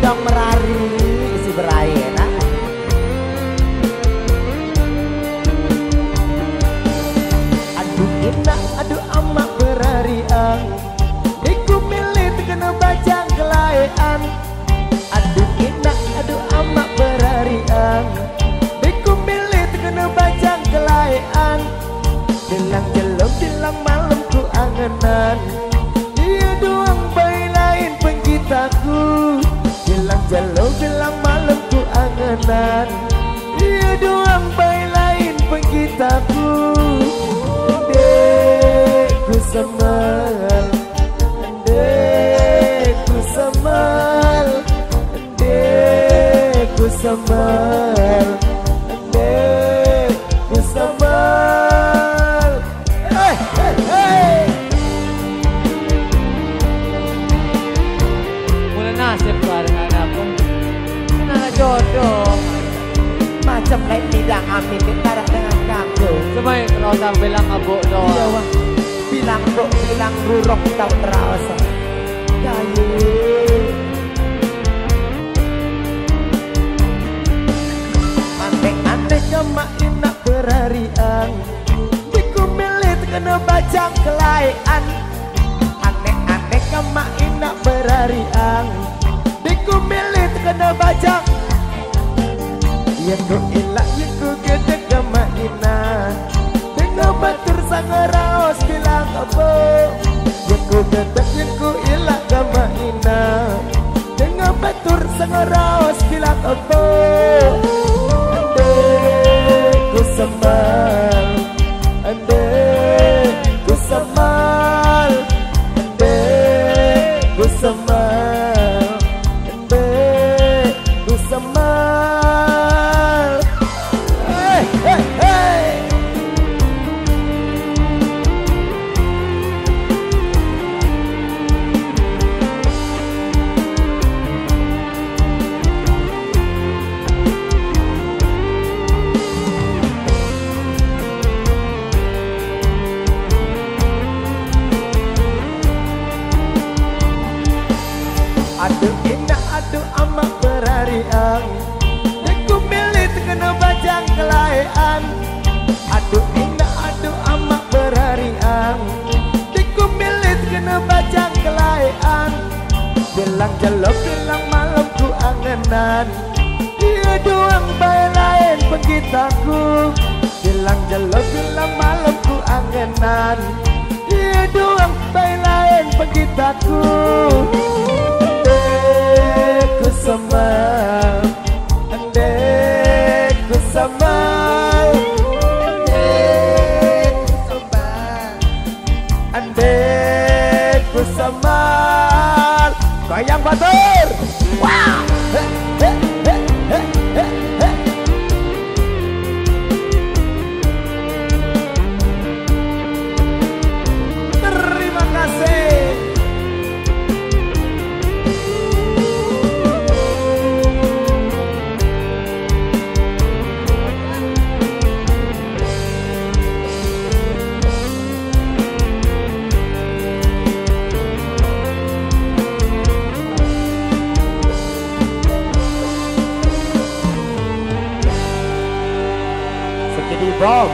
dong merari isi berai enak. Aduh enak, aduh amak berarian, iku milih kena bajang kelayan. Aduh enak, aduh amak berarian, iku milih kena bajang kelayan. Dilang jelom, dilang malam ku angenan, dia doang bayi lain penggitaku. Dilang jelom, dilang malam ku angenan, dia doang bayi lain penggitaku. Ku semal, ku semal, ku semal, ku semal. Hey, hey, hey. Mula nasib barengan aku, mana jodoh. Macam lain tidak amin ditara dengan kaku. Semai terusang bilang abuk doang. Iya wah, bilang bok, bilang rurok tau terasa. Kayu. Aneh-aneh kemak enak berharian, diku milih kena bajang kelayan. Aneh-aneh kemak enak berharian, diku milih kena bajang. Yang ku ilak, yang ku gede kemak enak, dengan batur sangaraos bilang apa. Yang ku gede, yang ku ilak kemak enak, dengan batur sangaraos bilang apa. Ku semal, ku semal, ku semal, ku semal. Hey, hey, hey. Aduh enak, aduh amak berharian, aku milih kena bajang kelayan. Aduh enak, aduh amak berharian, aku milih kena bajang kelayan. Bilang jelok, bilang malam ku angenan, dia doang bayi lain penggitaku. Bilang jelok, bilang malam ku angenan, dia doang bayi lain penggitaku. Ku semal, ku semal, ku semal. Goyang batur. Wow. Terima kasih. Segede bom,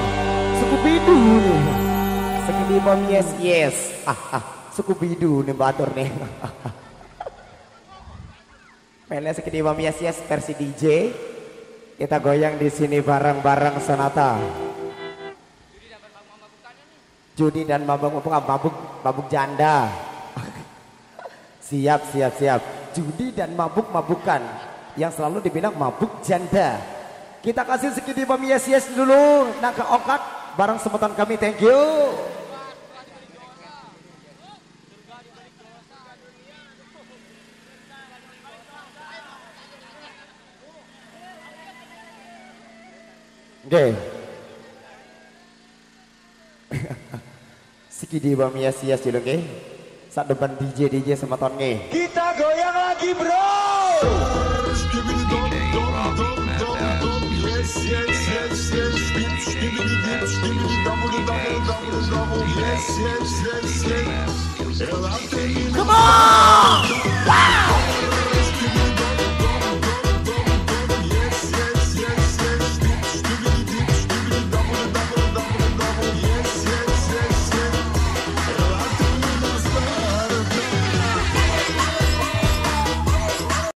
suku bidu nih. Segede bom yes yes. Suku bidu nih batur nih. Mainnya segede bom yes yes versi DJ. Kita goyang di sini bareng-bareng Sonata. Judi dan mabuk janda. Siap siap siap. Judi dan mabuk-mabukan yang selalu dibilang mabuk janda. Kita kasih segini bom yes yes dulu. Nak ke okat bareng semeton kami, thank you. Oke. Segini bom yes yes dulu nge. Saat depan DJ semeton nge. Kita goyang lagi bro. Come on! Wow!